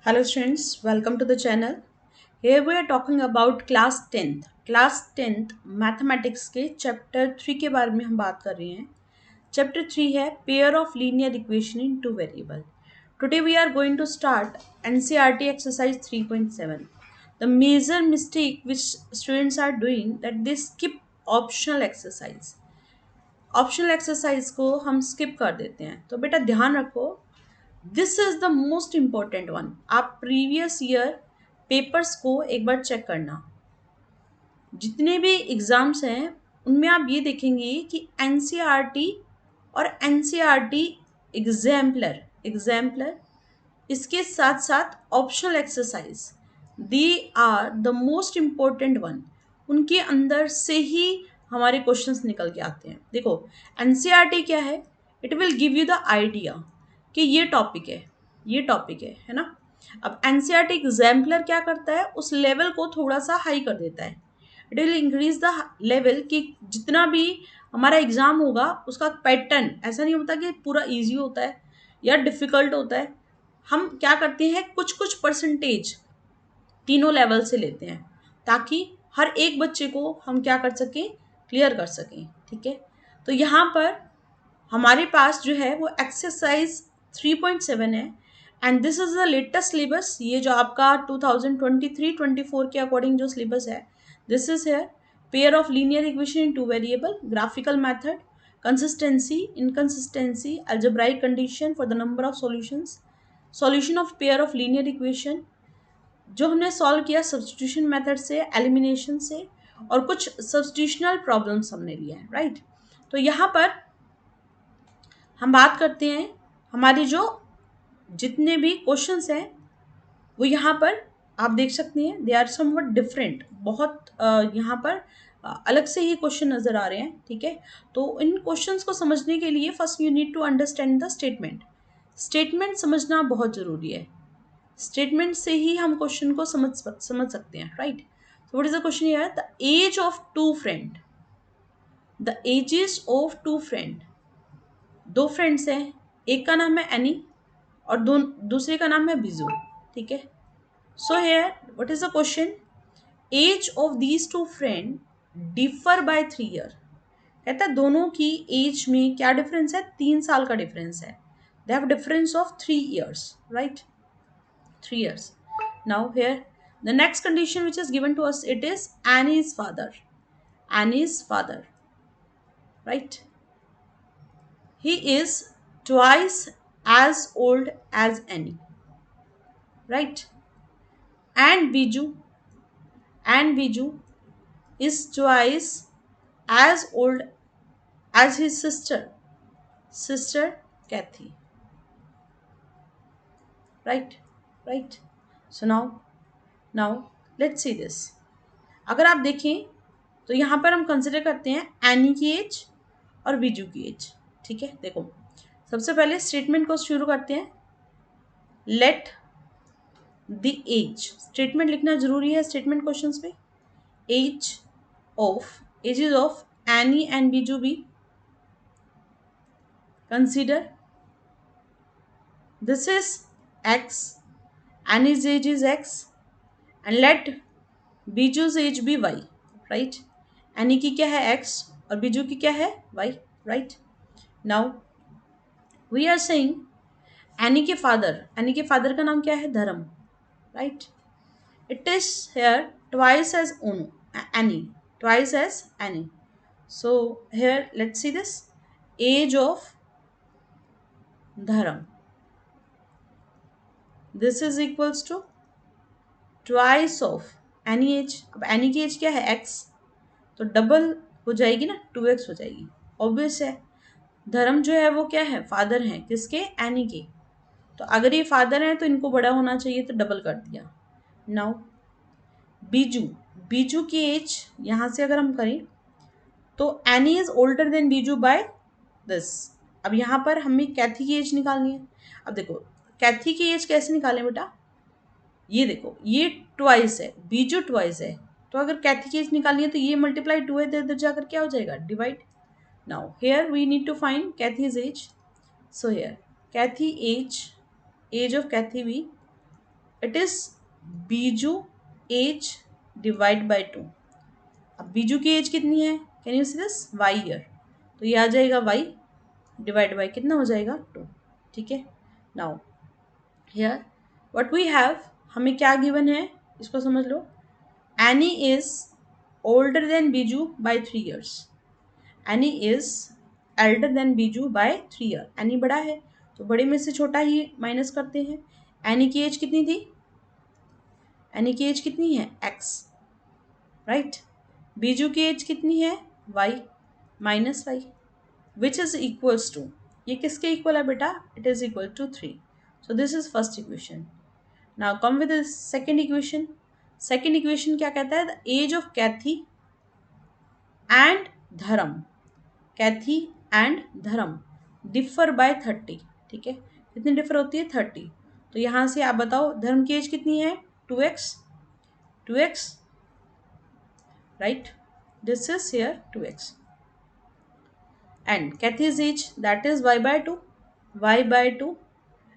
Hello students, welcome to the channel. Here we are talking about class 10th. Class 10th mathematics के chapter 3 के बारे में हम बात कर रहे हैं. चैप्टर 3 है pair of linear equation in two variable. Today we are going to start NCERT exercise 3.7. The major mistake which students are doing that they skip optional exercise. Optional exercise को हम स्किप कर देते हैं. तो बेटा ध्यान रखो, this is the most important one. आप प्रीवियस ईयर पेपर्स को एक बार चेक करना. जितने भी एग्जाम्स हैं उनमें आप ये देखेंगे कि एनसीईआरटी और एनसीईआरटी एग्जाम्पलर एग्जाम्पलर इसके साथ साथ optional exercise they are the most important one. उनके अंदर से ही हमारे क्वेश्चंस निकल के आते हैं. देखो एनसीईआरटी क्या है, it will give you the idea कि ये टॉपिक है ना. अब एनसीईआरटी एग्जाम्पलर क्या करता है, उस लेवल को थोड़ा सा हाई कर देता है. It will increase the level कि जितना भी हमारा एग्जाम होगा उसका पैटर्न ऐसा नहीं होता कि पूरा इजी होता है या डिफ़िकल्ट होता है. हम क्या करते हैं, कुछ कुछ परसेंटेज तीनों लेवल से लेते हैं ताकि हर एक बच्चे को हम क्या कर सकें, क्लियर कर सकें. ठीक है, तो यहाँ पर हमारे पास जो है वो एक्सरसाइज 3.7 है and this is the latest syllabus. ये जो आपका 2023-24 के अकॉर्डिंग जो सिलेबस है, दिस इज है pair of linear equation in two variable, graphical method, consistency, inconsistency, algebraic condition for the number of solutions, solution of pair of linear equation जो हमने solve किया सब्स्टिट्यूशन मेथड से, elimination से, और कुछ सब्स्टिट्यूशनल problems हमने लिया है. राइट, तो यहाँ पर हम बात करते हैं हमारी जो जितने भी क्वेश्चंस हैं वो यहाँ पर आप देख सकते हैं, दे आर समवट डिफरेंट. बहुत यहाँ पर अलग से ही क्वेश्चन नज़र आ रहे हैं. ठीक है, तो इन क्वेश्चंस को समझने के लिए first you need to understand the statement. Statement समझना बहुत ज़रूरी है. स्टेटमेंट से ही हम क्वेश्चन को समझ सकते हैं. Right, so what is the question here, the age of two friend, the ages of two friend. दो फ्रेंड्स हैं, एक का नाम है एनी और दूसरे का नाम है बिजू. ठीक है, so here what is the question, age of these two friend differ by 3 year. कहता है दोनों की एज में क्या डिफरेंस है, 3 साल का डिफरेंस है. They have difference of 3 years. Right, 3 years. Now here the next condition which is given to us, it is Annie's father. Annie's father, right? He is twice as old as Annie, right? And Biju is twice as old as his sister Kathy. Right, right. So now let's see this. अगर आप देखें तो यहाँ पर हम consider करते हैं any की एज और बीजू की एज. ठीक है, देखो सबसे पहले स्टेटमेंट को शुरू करते हैं. लेट द एज, स्टेटमेंट लिखना जरूरी है स्टेटमेंट क्वेश्चंस में. Ages of Annie and Biju be, consider this is x, Annie's age is x and let Biju's age be y. Right, Annie की क्या है एक्स और बीजू की क्या है y. Right, now we are saying Annie के फादर का नाम क्या है, Dharam. Right, it is here twice age Annie, twice age Annie. So here let's see this, age of धर्म, this is equals to twice of Annie age. अब Annie की age क्या है एक्स, तो डबल हो जाएगी ना, 2x हो जाएगी. ऑब्वियस है, धर्म जो है वो क्या है, फादर है किसके, एनी के. तो अगर ये फादर है तो इनको बड़ा होना चाहिए, तो डबल कर दिया. नाउ बीजू की एज यहाँ से अगर हम करें तो Annie is older than Biju by this. अब यहाँ पर हमें कैथी की एज निकालनी है. अब देखो कैथी की एज कैसे निकालें बेटा, ये देखो ये ट्वाइस है, बीजू ट्वाइस है, तो अगर कैथी की एज निकालनी है तो ये मल्टीप्लाई 2 है, इधर जाकर क्या हो जाएगा, divide. Now here we need to find Kathy's age. So here Kathy age of Kathy B, it is Biju age divide by 2। अब बीजू की एज कितनी है, can you see this, y year, तो ये आ जाएगा वाई डिवाइड बाय कितना हो जाएगा 2। ठीक है, now here what we have, हमें क्या गिवन है इसको समझ लो। Annie is older than Biju by 3 years। Annie is elder than Biju by 3 year। Annie बड़ा है तो बड़े में से छोटा ही माइनस करते हैं। एनी की एज कितनी थी, एनी की एज कितनी है एक्स, राइट। बीजू की एज कितनी है y minus y, which is equals to, ये किसके इक्वल है बेटा, it is equal to 3। So this is first equation. Now come with second equation. Second equation क्या कहता है, the age of Kathy and Dharam, Kathy and Dharam differ by 30। ठीक है, कितनी डिफर होती है 30। तो यहाँ से आप बताओ धर्म की एज कितनी है 2x, 2x, right, this is here 2x and Kathy's age that is y by 2, y by 2,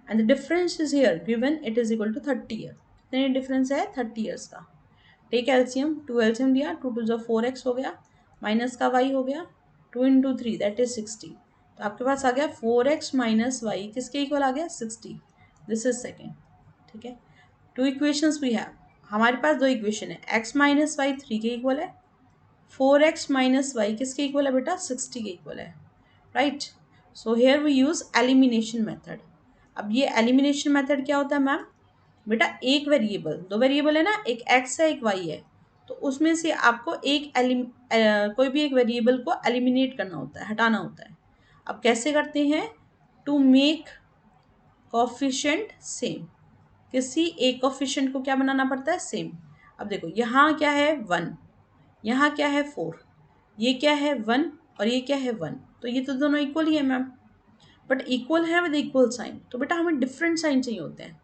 and the difference is here given, it is equal to 30 year। कितने डिफरेंस है 30 years का। टेक एल्सियम, 2 एल्सियम लिया, 2 to जो 4x हो गया, minus का y हो गया, 2 इंटू 3 दैट इज 60। तो आपके पास आ गया 4x माइनस वाई किसके इक्वल आ गया 60। This is second. ठीक है, टू इक्वेशंस वी हैव, हमारे पास दो इक्वेशन है, x माइनस वाई 3 के इक्वल है, 4x माइनस वाई किसके इक्वल है बेटा 60 के इक्वल है, right. So here we use elimination method. अब ये एलिमिनेशन मेथड क्या होता है मैम, बेटा एक वेरिएबल, दो वेरिएबल है ना, एक x है एक y है, तो उसमें से आपको एक कोई भी एक वेरिएबल को एलिमिनेट करना होता है, हटाना होता है। अब कैसे करते हैं, टू मेक कोफिशिएंट सेम, किसी एक कोफिशिएंट को क्या बनाना पड़ता है सेम। अब देखो यहाँ क्या है 1, यहाँ क्या है 4, ये क्या है 1 और ये क्या है 1, तो ये तो दोनों इक्वल ही है मैम, बट इक्वल है विद इक्वल साइन। तो बेटा हमें डिफरेंट साइन चाहिए होते हैं,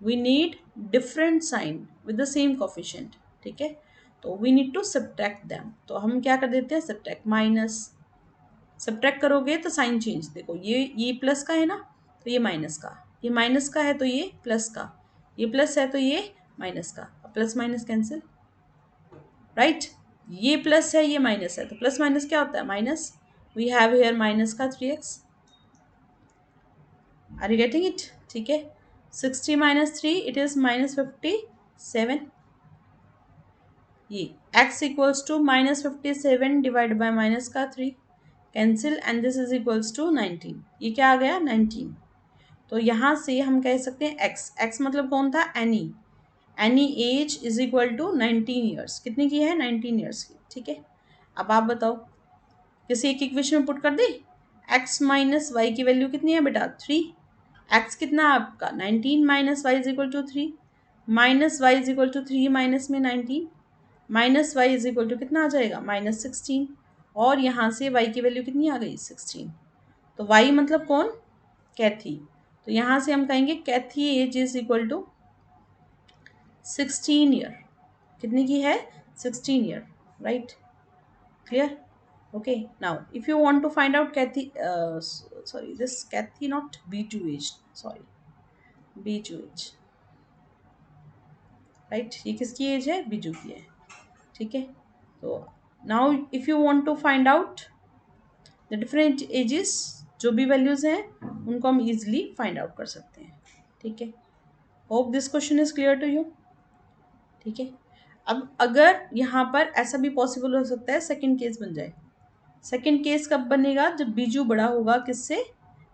we need different sign with the same coefficient. ठीक है, तो we need to subtract them. तो हम क्या कर देते हैं सब्ट्रैक्ट, माइनस, सब्ट्रैक्ट करोगे तो साइन चेंज, देखो ये प्लस का है ना तो ये माइनस का, ये माइनस का है तो ये प्लस का, ये प्लस है तो ये माइनस का, प्लस माइनस कैंसिल, राइट। ये प्लस है ये माइनस है, तो प्लस माइनस क्या होता है minus, we have here minus का 3x। Are you getting it. ठीक है, 60 माइनस 3 इट इज माइनस 57। ये x equals to minus 57 divide by minus का 3 cancel, and this is equals to 19। ये क्या आ गया 19। तो यहाँ से हम कह सकते हैं x मतलब कौन था Annie, Annie age is equal to 19 years, कितने की है 19 ईयर्स की। ठीक है, अब आप बताओ किसी एक इक्वेशन में पुट कर दे, x माइनस वाई की वैल्यू कितनी है बेटा 3, x कितना है आपका 19 minus y is equal to 3, minus y is equal to 3 minus में 19, minus y is equal to कितना आ जाएगा माइनस 16, और यहाँ से y की वैल्यू कितनी आ गई 16। तो y मतलब कौन कैथी, तो यहाँ से हम कहेंगे Kathy age is equal to 16 year, कितने की है 16 year, right, clear. okay, now if you want to find out Kathy sorry this Kathy not B2 age, sorry B2 age, right, ये किसकी एज है बीजू की है। ठीक है, तो now if you want to find out the different ages, जो भी वैल्यूज हैं उनको हम इजीली फाइंड आउट कर सकते हैं। ठीक है, hope this question is clear to you. ठीक है, अब अगर यहाँ पर ऐसा भी पॉसिबल हो सकता है सेकंड केस बन जाए, सेकंड केस कब बनेगा जब बीजू बड़ा होगा किससे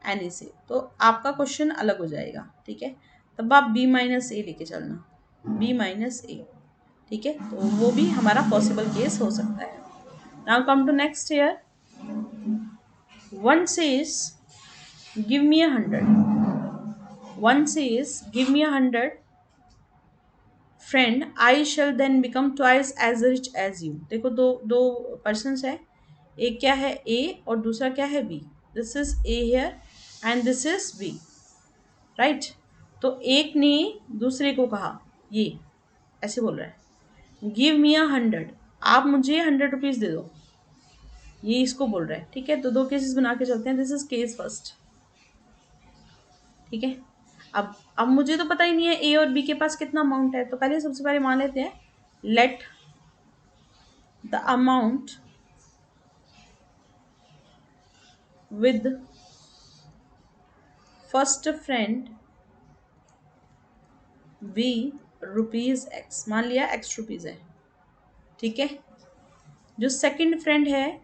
एनी से, तो आपका क्वेश्चन अलग हो जाएगा। ठीक है, तब आप b माइनस ए लेके चलना, b माइनस ए। ठीक है, तो वो भी हमारा पॉसिबल केस हो सकता है। Now come to next year, one says give me 100, one says give me 100 friend I shall then become twice as rich as you. देखो दो दो पर्सन है, एक क्या है ए और दूसरा क्या है B, this is A here and this is B, right. तो एक ने दूसरे को कहा, ये ऐसे बोल रहा है गिव मी 100, आप मुझे 100 रुपीज़ दे दो, ये इसको बोल रहा है। ठीक है, तो दो केसेस बना के चलते हैं, दिस इज केस फर्स्ट। ठीक है, अब मुझे तो पता ही नहीं है ए और बी के पास कितना अमाउंट है, तो पहले सबसे पहले मान लेते हैं let the amount with first friend be rupees x. मान लिया एक्स रुपीज है, ठीक है। जो सेकंड फ्रेंड है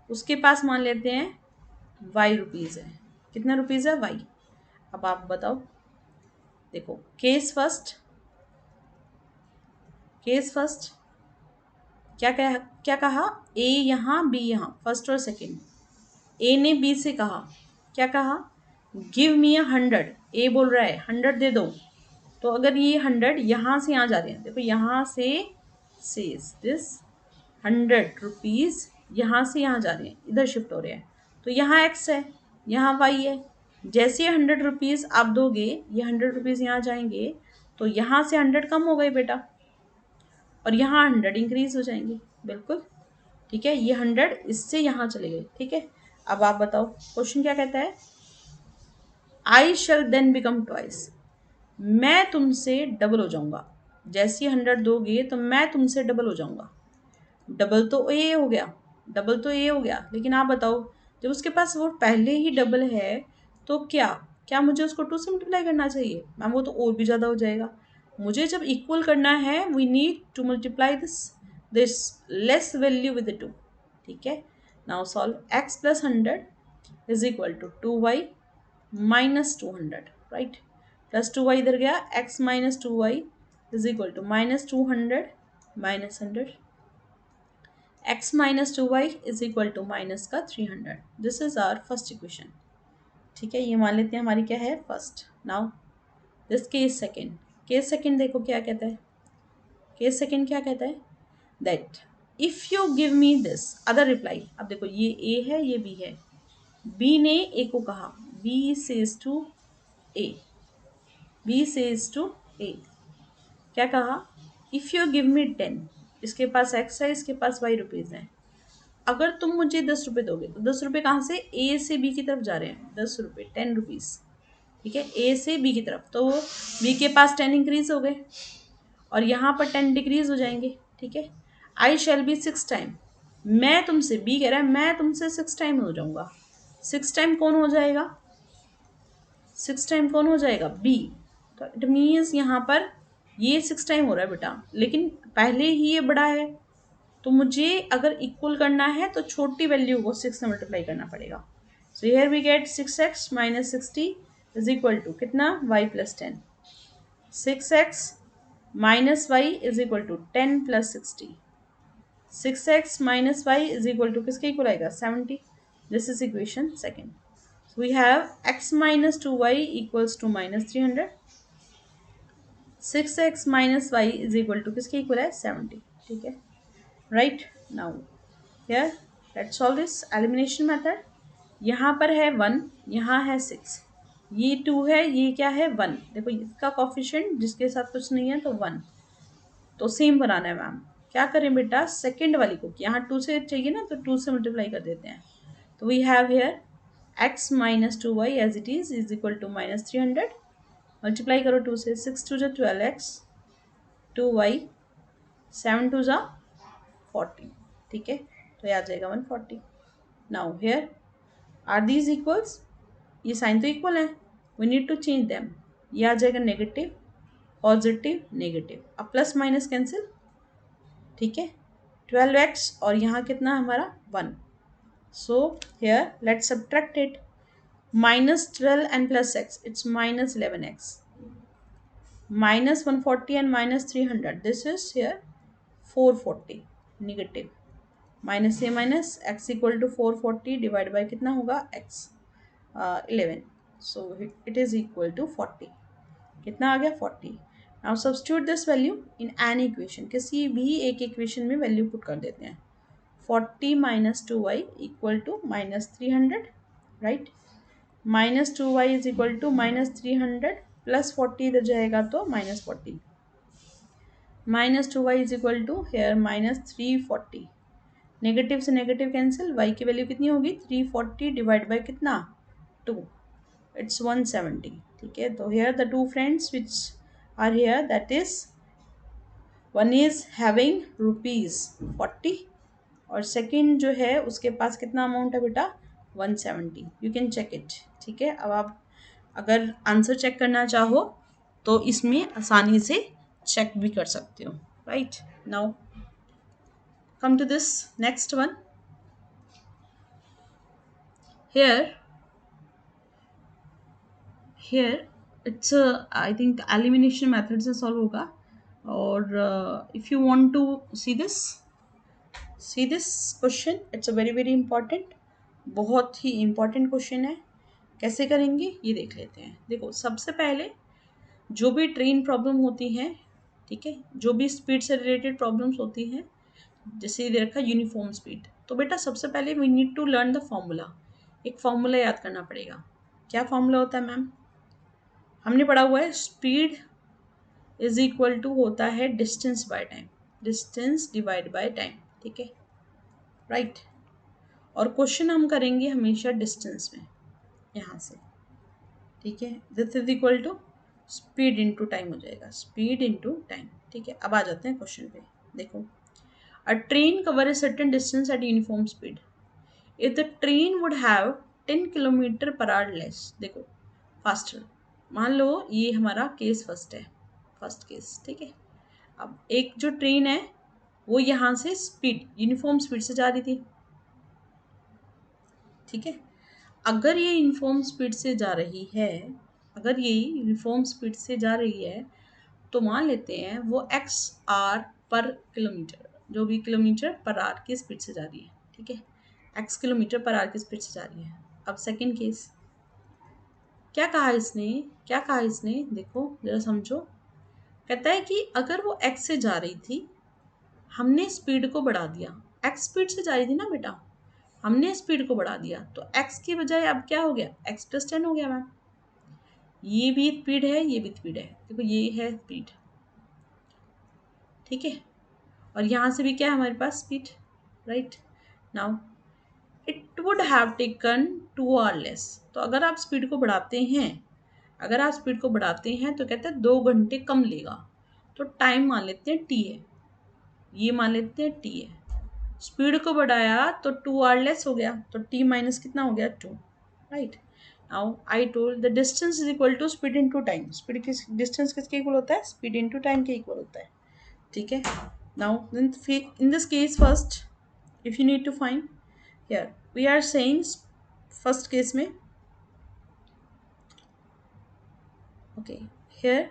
उसके पास मान लेते हैं वाई रुपीज है। कितना रुपीज है? वाई। अब आप बताओ, देखो केस फर्स्ट क्या कहा? ए यहाँ बी यहाँ, फर्स्ट और सेकंड। ए ने बी से कहा, क्या कहा? Give me 100। ए बोल रहा है 100 दे दो। तो अगर ये 100 यहाँ से यहाँ जा रहे हैं, देखो यहाँ से दिस 100 रुपीज यहाँ से यहाँ जा रहे हैं, इधर शिफ्ट हो रहे हैं। तो यहाँ एक्स है, यहाँ वाई है। जैसे 100 रुपीज आप दोगे, ये 100 रुपीज यहाँ जाएंगे, तो यहाँ से 100 कम हो गए बेटा, और यहाँ 100 इंक्रीज हो जाएंगे। बिल्कुल ठीक है, ये 100 इससे यहाँ चले गए, ठीक है। अब आप बताओ क्वेश्चन क्या कहता है? आई शैल देन बिकम ट्वाइस। मैं तुमसे डबल हो जाऊंगा। जैसे 100 दोगे तो मैं तुमसे डबल हो जाऊंगा। डबल तो ए हो गया, लेकिन आप बताओ, जब उसके पास वो पहले ही डबल है तो क्या क्या मुझे उसको 2 से मल्टीप्लाई करना चाहिए? मैम वो तो और भी ज़्यादा हो जाएगा। मुझे जब इक्वल करना है, we need to multiply this less value with 2, ठीक है। Now solve x plus 100 is equal to 2y minus 200, right. Plus 2y इधर गया, x minus 2y is equal to minus 200 minus 100। x minus 2y is equal to minus का 300। This is our first equation, ठीक है। ये मान लेते हैं हमारी क्या है? First. Now this case second देखो क्या कहता है। केस सेकेंड क्या कहता है? That if you give me this other reply. अब देखो ये ए है, ये बी है। बी ने ए को कहा, बी सेज टू ए, क्या कहा? If you give me 10। इसके पास एक्स है, इसके पास वाई रुपीज है। अगर तुम मुझे 10 रुपये दोगे, तो 10 रुपये कहाँ से? ए से बी की तरफ जा रहे हैं। 10 रुपये 10 रुपीज़, ठीक है, ए से बी की तरफ। तो बी के पास 10 इंक्रीज हो गए और यहाँ पर 10 डिक्रीज हो जाएंगे, ठीक है। आई शैल बी 6 टाइम। मैं तुमसे, बी कह रहा है मैं तुमसे 6 टाइम हो जाऊंगा। 6 टाइम कौन हो जाएगा? 6 टाइम कौन हो जाएगा? बी। तो इट मीन्स यहाँ पर ये 6 टाइम हो रहा है बेटा, लेकिन पहले ही ये बड़ा है, तो मुझे अगर इक्वल करना है तो छोटी वैल्यू को 6 से मल्टीप्लाई करना पड़ेगा। So here we get 6x minus 60 is equal to कितना? y plus 10। 6x minus y is equal to 10 plus 60। 6x minus y is equal to किसके इक्वल आएगा? 70। This is equation second. We have x minus 2y equals to minus 300। 6x minus y is equal to किसके equal है? 70, ठीक है। Right now here let's solve this elimination method। यहाँ पर है 1, यहाँ है 6, ये 2 है, ये क्या है? 1। देखो इसका कोफिशिएंट जिसके साथ कुछ नहीं है तो 1, तो सेम बनाना है मैम। क्या करें बेटा? सेकंड वाली को, यहाँ 2 से चाहिए ना, तो 2 से मल्टीप्लाई कर देते हैं। तो we have here x minus 2y as it is equal to minus 300। Multiply करो 2 से, 6 टू जा 12x, 2y, 7 टू जा 40, ठीक है। तो ये आ जाएगा 140। Now here are these equals? ये साइन तो इक्वल है, we need to change them. ये आ जाएगा नेगेटिव, पॉजिटिव, नेगेटिव। अब प्लस माइनस कैंसिल, ठीक है। 12x और यहाँ कितना हमारा? 1। So here let's subtract it. Minus 12 and plus x, it's minus 11x। Minus 140 and minus 300, this is here 440 negative. Minus से minus, x equal to 440 divide by कितना होगा? X 11। So it is equal to 40। कितना आ गया? 40। Now substitute this value in an equation. किसी भी एक equation में वैल्यू पुट कर देते हैं। 40 minus 2y equal to minus 300, right. Minus 2y is equal to minus 300 plus 40 इधर जाएगा तो minus 40। Minus 2y is equal to here minus 340। Negative से नेगेटिव कैंसिल, y की वैल्यू कितनी होगी? 340 डिवाइड बाई कितना? 2। इट्स 170. ठीक है, तो here the two friends which are here, that is one is having ₹40 और सेकंड जो है उसके पास कितना अमाउंट है बेटा, 170. You can check it. ठीक है, अब आप अगर आंसर चेक करना चाहो तो इसमें आसानी से चेक भी कर सकते हो. Right, now come to this next one. here here it's a, I think elimination method से solve होगा. और if you want to see this question, it's a very very important, बहुत ही important question है. कैसे करेंगे ये देख लेते हैं. देखो, सबसे पहले जो भी ट्रेन प्रॉब्लम होती है, ठीक है, जो भी स्पीड से रिलेटेड प्रॉब्लम्स होती हैं, जैसे दे रखा यूनिफॉर्म स्पीड, तो बेटा सबसे पहले we need to learn the formula. एक फॉर्मूला याद करना पड़ेगा. क्या फॉर्मूला होता है मैम? हमने पढ़ा हुआ है, स्पीड इज इक्वल टू होता है distance by time, distance divide by time. ठीक है, राइट. और क्वेश्चन हम करेंगे हमेशा डिस्टेंस में, यहाँ से. ठीक है, this is equal to speed into time हो जाएगा, स्पीड इनटू टाइम. ठीक है, अब आ जाते हैं क्वेश्चन पे. देखो, अ train cover a certain distance eight uniform speed if the train would have 10 kilometre per hour less. देखो, फास्टर. मान लो ये हमारा केस फर्स्ट है, फर्स्ट केस. ठीक है, अब एक जो ट्रेन है वो यहाँ से स्पीड यूनिफॉर्म स्पीड से जा रही थी. ठीक है, अगर ये यूनिफॉर्म स्पीड से जा रही है, अगर ये यूनिफॉर्म स्पीड से जा रही है, तो मान लेते हैं वो एक्स आर पर किलोमीटर, जो भी किलोमीटर पर आर की स्पीड से जा रही है. ठीक है, एक्स किलोमीटर पर आर की स्पीड से जा रही है. अब सेकंड केस क्या कहा इसने, क्या कहा इसने, देखो जरा समझो. कहता है कि अगर वो एक्स से जा रही थी, हमने स्पीड को बढ़ा दिया. एक्स स्पीड से जा रही थी ना बेटा, हमने स्पीड को बढ़ा दिया, तो एक्स की बजाय अब क्या हो गया, एक्स प्लस 10 हो गया मैम. ये भी स्पीड है, ये भी स्पीड है. देखो, ये है स्पीड. ठीक है, और यहाँ से भी क्या है हमारे पास, speed. Right, now it would have taken 2 hour less. तो अगर आप स्पीड को बढ़ाते हैं, अगर आप स्पीड को बढ़ाते हैं तो कहते हैं 2 घंटे कम लेगा. तो टाइम मान लेते हैं टी है, ये मान लेते हैं टी है. स्पीड को बढ़ाया तो 2 आवर लेस हो गया, तो टी माइनस कितना हो गया, 2. Right, now I told the distance is equal to speed into time. Speed किस डिस्टेंस किसके इक्वल होता है, स्पीड इनटू टाइम के इक्वल होता है. ठीक है, now in this case first if you need to find, here we are saying first case में, okay, here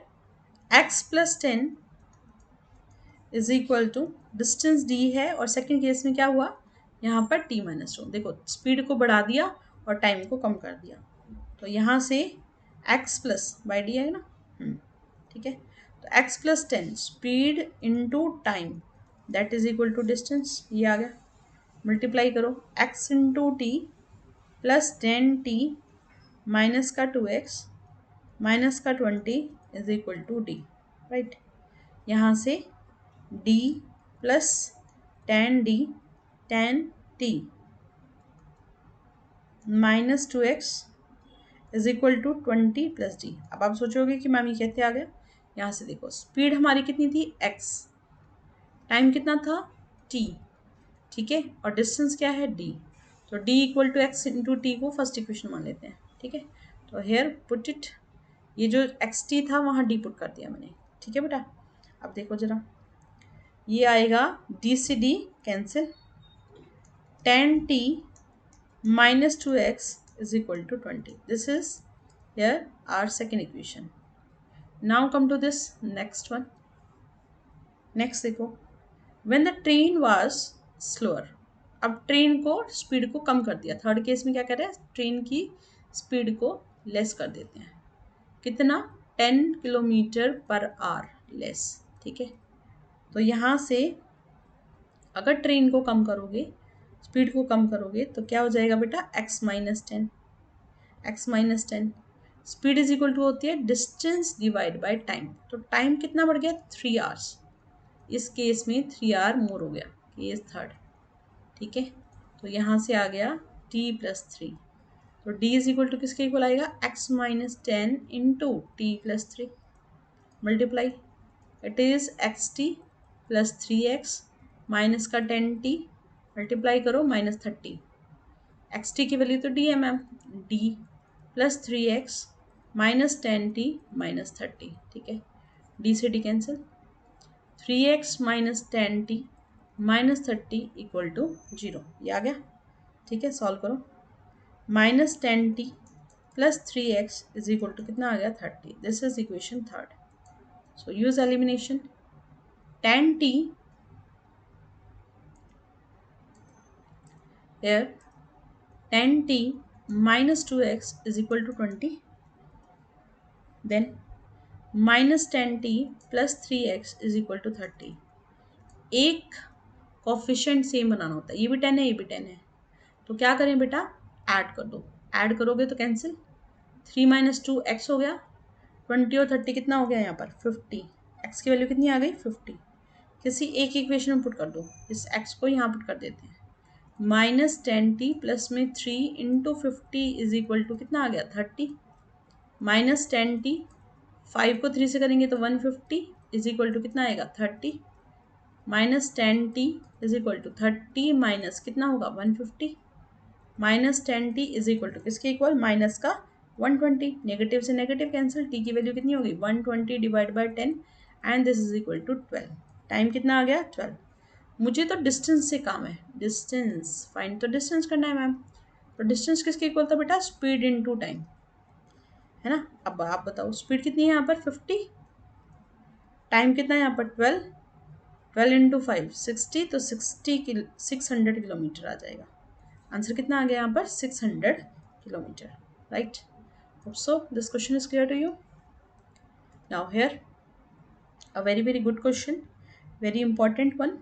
x plus 10 is equal to distance d है, और सेकंड केस में क्या हुआ, यहाँ पर t माइनस 2. देखो, स्पीड को बढ़ा दिया और टाइम को कम कर दिया, तो यहाँ से x प्लस बाई डी है ना. ठीक है, तो x plus 10 speed into time that is equal to distance, ये आ गया. मल्टीप्लाई करो, x into t plus 10t minus का 2x माइनस का 20 is equal to d. Right, यहाँ से d plus 10d 10t minus 2x is equal to 20 plus d. अब आप सोचोगे कि मैम ये कैसे आ गया. यहाँ से देखो, स्पीड हमारी कितनी थी, x, टाइम कितना था, t. ठीक है, और डिस्टेंस क्या है, d. तो d equal to x into t को फर्स्ट इक्वेशन मान लेते हैं. ठीक है, तो हेयर पुट इट, ये जो एक्स टी था वहाँ डी पुट कर दिया मैंने. ठीक है बेटा, अब देखो जरा, ये आएगा d से d cancel, 10t minus 2x is equal to 20. This is here our second equation. Now come to this next one. Next देखो, when the train was slower, अब ट्रेन को स्पीड को कम कर दिया. थर्ड केस में क्या कर रहे हैं, ट्रेन की स्पीड को लेस कर देते हैं. कितना, 10 किलोमीटर पर आवर लेस. ठीक है, तो यहाँ से अगर ट्रेन को कम करोगे, स्पीड को कम करोगे, तो क्या हो जाएगा बेटा, x minus 10. x minus 10 speed is equal to होती है डिस्टेंस डिवाइड बाय टाइम. तो टाइम कितना बढ़ गया, 3 आवर्स. इस केस में 3 आवर मोर हो गया, केस थर्ड. ठीक है, तो यहाँ से आ गया t प्लस 3. तो d इज इक्वल टू किसके इक्वल आएगा, x minus 10 into t plus 3 multiply, it is x t plus 3x minus का 10t मल्टीप्लाई करो माइनस 30, एक्स टी की वैल्यू तो डी है ma'am, d plus 3x minus 10t minus 30, ठीक है, डी से d cancel, 3x minus 10t minus 30 equal to 0, ये आ गया, ठीक है, सॉल्व करो, minus 10t plus 3x is equal to कितना आ गया 30, this is equation third. So use elimination, 10t here 10t minus 2x is equal to 20, then minus 10t plus 3x is equal to 30. एक coefficient same बनाना होता है, ये भी 10 है ये भी 10 है, तो क्या करें बेटा, ऐड कर दो, ऐड करोगे तो कैंसिल, 3 माइनस 2 एक्स हो गया, 20 और 30 कितना हो गया यहाँ पर 50, एक्स की वैल्यू कितनी आ गई 50, किसी एक इक्वेशन में पुट कर दो, इस एक्स को यहाँ पुट कर देते हैं, माइनस 10t प्लस में 3 इंटू 50 इज इक्वल टू कितना आ गया 30, माइनस 10t 5 को 3 से करेंगे तो 150 इज इक्वल टू कितना आएगा 30, minus 10t is equal to 30 minus कितना होगा 150, minus 10t is equal to किसके इक्वल, माइनस का 120, नेगेटिव से नेगेटिव कैंसिल, t की वैल्यू कितनी होगी 120 divide by 10 and this is equal to 12, time कितना आ गया 12. मुझे तो डिस्टेंस से काम है, डिस्टेंस फाइंड, तो डिस्टेंस करना है मैम, तो डिस्टेंस किसके इक्वल था बेटा, स्पीड इनटू टाइम, है ना. अब आप बताओ स्पीड कितनी है यहाँ पर 50, टाइम कितना है यहाँ पर 12, 12 इंटू 5 60, तो 600 किलोमीटर आ जाएगा, आंसर कितना आ गया यहाँ पर 600 kilometre, right. So this question is clear to you. Now here a very good question, very important one.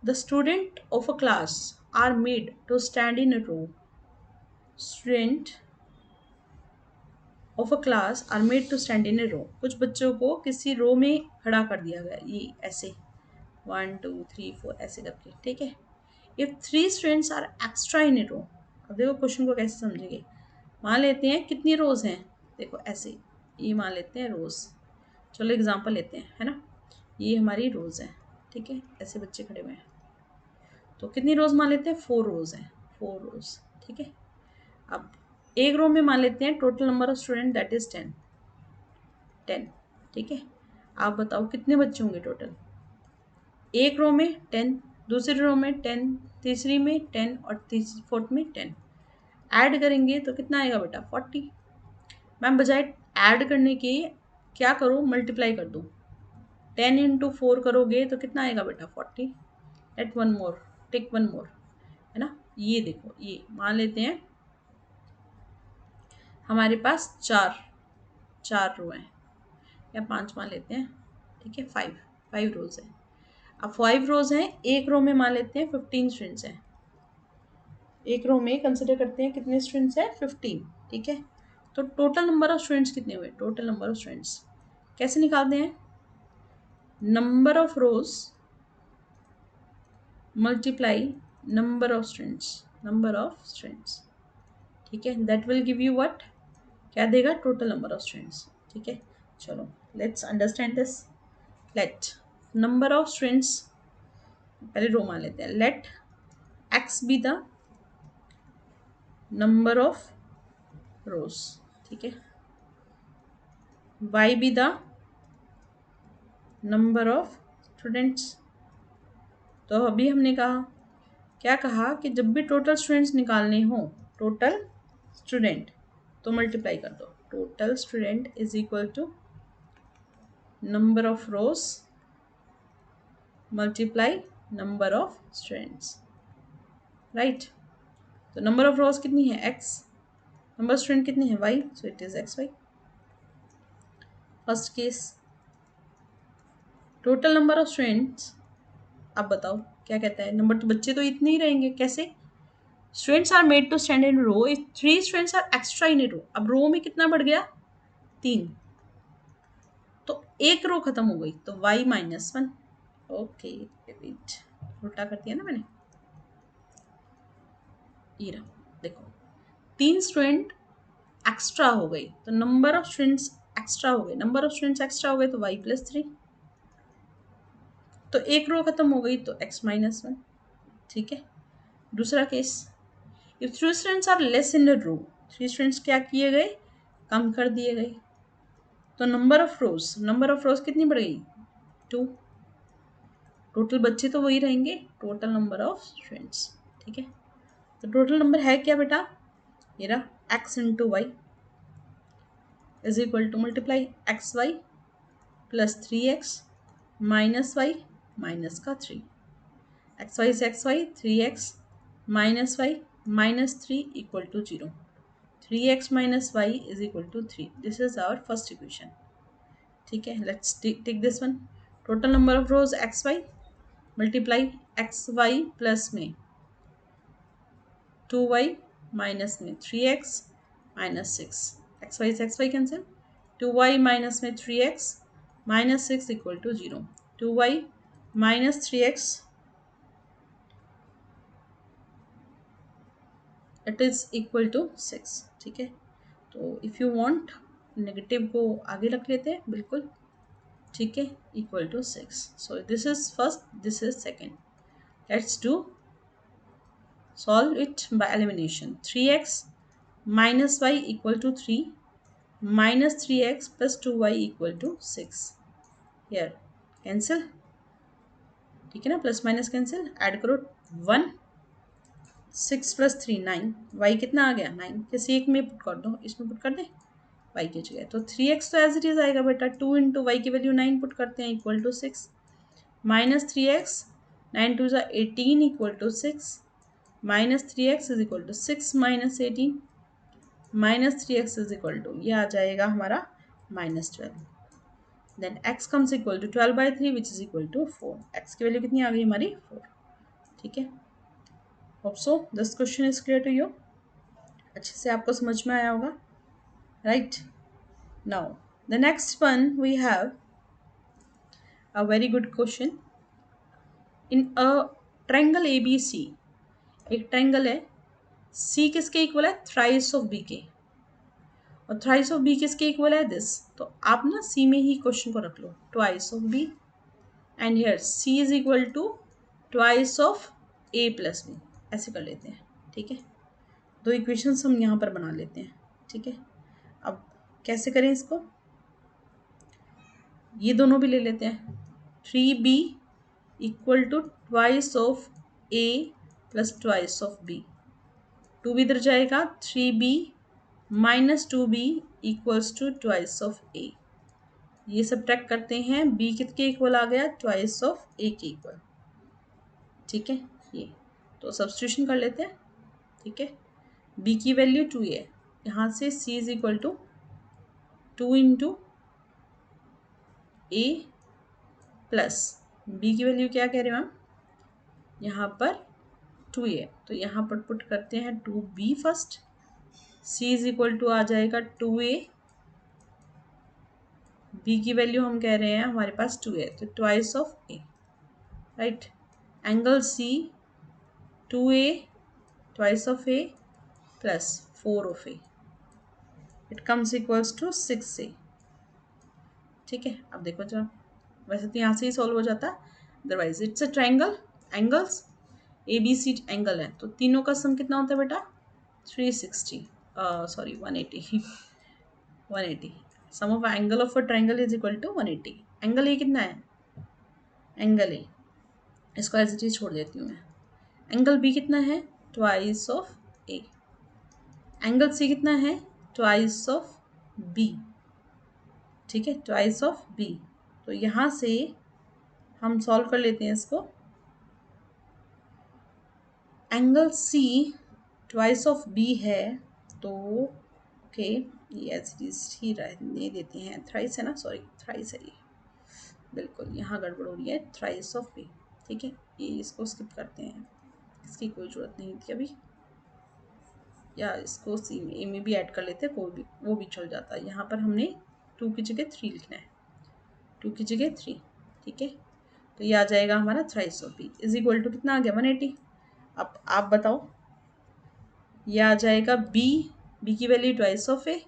The student of a class are made to stand in a row. Student of a class are made to stand in a row. कुछ बच्चों को किसी रो में खड़ा कर दिया गया, ये ऐसे 1 2 3 4 ऐसे करके, ठीक है. If 3 students are extra in a row, अब देखो क्वेश्चन को कैसे समझेंगे, मान लेते हैं कितनी रोज हैं, देखो ऐसे ये मान लेते हैं रोज, चलो एग्जांपल लेते हैं, है ना, ये हमारी रोज है, ठीक है, ऐसे बच्चे खड़े हुए हैं, तो कितनी रोज मान लेते हैं 4 रोज हैं, 4 रोज, ठीक है. अब एक रो में मान लेते हैं total number of student that is 10, ठीक है. आप बताओ कितने बच्चे होंगे टोटल, एक रो में 10, दूसरी रो में 10, तीसरी में 10 और फोर्थ में 10, ऐड करेंगे तो कितना आएगा बेटा 40. मैम बजाय ऐड करने के क्या करो, मल्टीप्लाई कर दो, 10 इंटू 4 करोगे तो कितना आएगा बेटा 40, add one more, take one more, है ना. ये देखो ये मान लेते हैं हमारे पास चार रो हैं या 5 मान लेते हैं, ठीक है, 5 रोज हैं. अब 5 रोज हैं, एक रो में मान लेते हैं 15 स्टूडेंट्स हैं, एक रो में कंसिडर करते हैं कितने स्टूडेंट्स हैं 15, ठीक है. तो टोटल नंबर ऑफ स्टूडेंट्स कितने हुए, टोटल नंबर ऑफ स्टूडेंट्स कैसे निकालते हैं, number of rows multiply number of students, ठीक है, that will give you what, क्या देगा टोटल नंबर ऑफ स्टूडेंट्स, ठीक है. चलो let's understand this, let number of students, पहले रो मान लेते हैं, let x be the number of rows, ठीक है, y be the number of students. तो अभी हमने कहा, क्या कहा कि जब भी टोटल स्टूडेंट्स निकालने हो, टोटल स्टूडेंट तो मल्टीप्लाई कर दो, total student is equal to number of rows multiply number of students, right. तो नंबर ऑफ रोज कितनी है x, नंबर ऑफ स्टूडेंट कितनी है y, so it is xy. First case total number of students, अब बताओ क्या कहता है, नंबर तो बच्चे तो इतने ही रहेंगे, कैसे, students are made to stand in row if 3 students are extra in a row. अब रो में कितना बढ़ गया 3, तो एक रो खत्म हो गई, तो y माइनस 1, ओके वेट उल्टा कर दिया ना मैंने, ये रहा देखो 3 स्टूडेंट एक्स्ट्रा हो गई, तो नंबर ऑफ स्टूडेंट्स एक्स्ट्रा हो गए, नंबर ऑफ स्टूडेंट्स एक्स्ट्रा हो गए तो y+3, तो एक रो खत्म हो गई तो x-1। ठीक है। दूसरा case, if 3 students are less in the row, 3 students क्या किए गए, कम कर दिए गए, तो नंबर ऑफ रोज कितनी बढ़ गई, 2। टोटल बच्चे तो वही रहेंगे, टोटल नंबर ऑफ स्टूडेंट्स। ठीक है। तो टोटल नंबर है क्या बेटा, ये रहा x into y is equal to multiply XY plus 3x minus y minus का 3, XY से XY 3x minus y minus 3 equal to 0, 3x minus y is equal to 3, this is our first equation. ठीक है, let's take this one, total number of rows XY multiply XY plus में 2y minus में 3x minus 6, XY से XY cancel, 2y minus में 3x minus 6 equal to 0, 2y minus 3x it is equal to 6। ठीक है, तो if you want negative को आगे रख लेते हैं, बिल्कुल। ठीक है, equal to 6, so this is first, this is second, let's do solve it by elimination, 3x minus y equal to 3 minus 3x plus 2y equal to 6, here cancel। ठीक है ना, प्लस माइनस कैंसिल, ऐड करो 1, 6 plus 3 9, y कितना आ गया 9, किसी एक में पुट कर दो, इसमें पुट कर दें y की जगह, तो 3x तो एज इट इज आएगा बेटा, 2 इंटू वाई की वैल्यू 9 पुट करते हैं equal to 6 minus 3x 9 2 18 equal to 6 minus 3x is equal to 6 minus 18 minus 3x is equal to, ये आ जाएगा हमारा -12, then x comes equal to 12/3 which is equal to 4, x की value कितनी आ गई हमारी 4। ठीक है, hope so this question is clear to you, अच्छे से आपको समझ में आया होगा, right. Now the next one we have a very good question, in a triangle ABC, एक ट्रायंगल है, C किसके इक्वल है, थ्राइस ऑफ B के, और थ्राइस ऑफ B किसके इक्वल है, दिस, तो आप ना C में ही क्वेश्चन को रख लो, twice of B and here C is equal to twice of A plus B, ऐसे कर लेते हैं। ठीक है, दो इक्वेशंस हम यहाँ पर बना लेते हैं। ठीक है, अब कैसे करें इसको, ये दोनों भी ले लेते हैं, 3B equal to twice of A plus twice of B, 2 भी इधर जाएगा, 3B minus 2B equals to twice of A, ये सब ट्रैक करते हैं, B कितने इक्वल आ गया, ट्वाइस ऑफ A के इक्वल। ठीक है, ये तो सब्स्टिट्यूशन कर लेते हैं। ठीक है, B की वैल्यू 2 है, यहाँ से C is equal to 2 into A plus B की वैल्यू क्या कह रहे हैं मैम, यहाँ पर 2 है, तो यहाँ पर पुट करते हैं 2B first, C is equal to आ जाएगा 2A, B की वैल्यू हम कह रहे हैं हमारे पास 2 है, तो twice of A, right, angle C 2A twice of A plus 4 of A, it comes equals to 6A। ठीक है, अब देखो जरा, वैसे तो यहाँ से ही सॉल्व हो जाता, otherwise it's a triangle, angles ABC angle है, तो तीनों का सम कितना होता है बेटा, 360, sorry 180 180, sum of angle of a triangle is equal to 180, angle A कितना है, एंगल ए, इसको एज इट इज छोड़ देती हूँ मैं, एंगल बी कितना है, twice of A, angle C कितना है, ट्वाइस ऑफ बी। ठीक है, ट्वाइस ऑफ बी, तो यहाँ से हम सॉल्व कर लेते हैं इसको, angle C twice of B है, तो ओके ये एज इट इज ही रहने देते हैं, थ्राइस है ना, सॉरी थ्राइस है ये, बिल्कुल यहाँ गड़बड़ हो रही है, थ्राइस ऑफ बी। ठीक है, ये इसको स्किप करते हैं, इसकी कोई ज़रूरत नहीं थी अभी, या इसको सी में ए में भी ऐड कर लेते हैं, कोई भी वो भी चल जाता है, यहाँ पर हमने 2 की जगह 3 लिखना है, 2 की जगह 3। ठीक है, तो ये आ जाएगा हमारा thrice of B is equal to कितना आ गया, 180। अब आप बताओ ये आ जाएगा बी, बी की वैल्यू ट्वाइस ऑफ ए,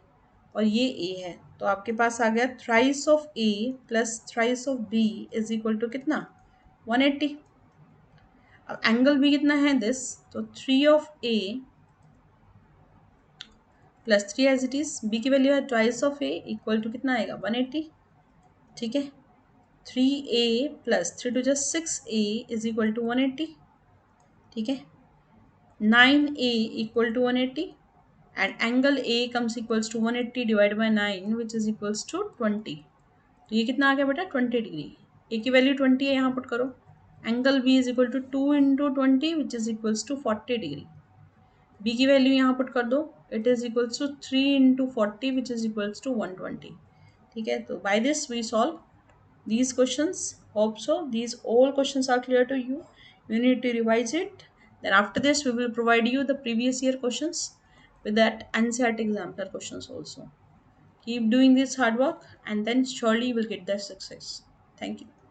और ये ए है, तो आपके पास आ गया thrice of A plus thrice of B is equal to कितना, 180। अब एंगल भी कितना है दिस, तो 3 of A plus 3 as it is, B की वैल्यू है twice of A equal to कितना आएगा 180। ठीक है, 3a plus 3 to just 6a is equal to 180। ठीक है, 9a equal to 180 and angle a comes equals to 180 divide by 9 which is equals to 20। तो ये कितना आ गया बेटा 20 डिग्री। a की वैल्यू 20 है, यहाँ पुट करो। Angle b is equal to 2 into 20 which is equals to 40 degree. b की वैल्यू यहाँ पुट कर दो, it is equals to 3 into 40 which is equals to 120। ठीक है, तो by this we solve these questions. Hope so these all questions are clear to you. You need to revise it, then after this we will provide you the previous year questions with that NCERT examiner questions also. Keep doing this hard work and then surely you will get the success. Thank you.